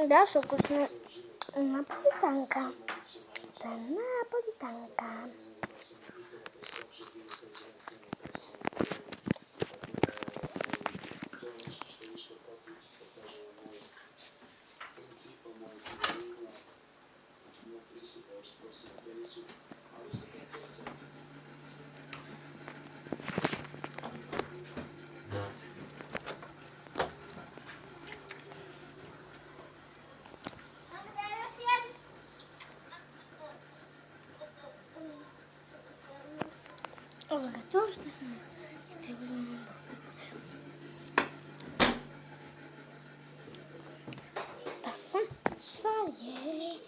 Baš ukusna napolitanka. To je napolitanka. Ovoga, to što sam htjela da vam tako, sad je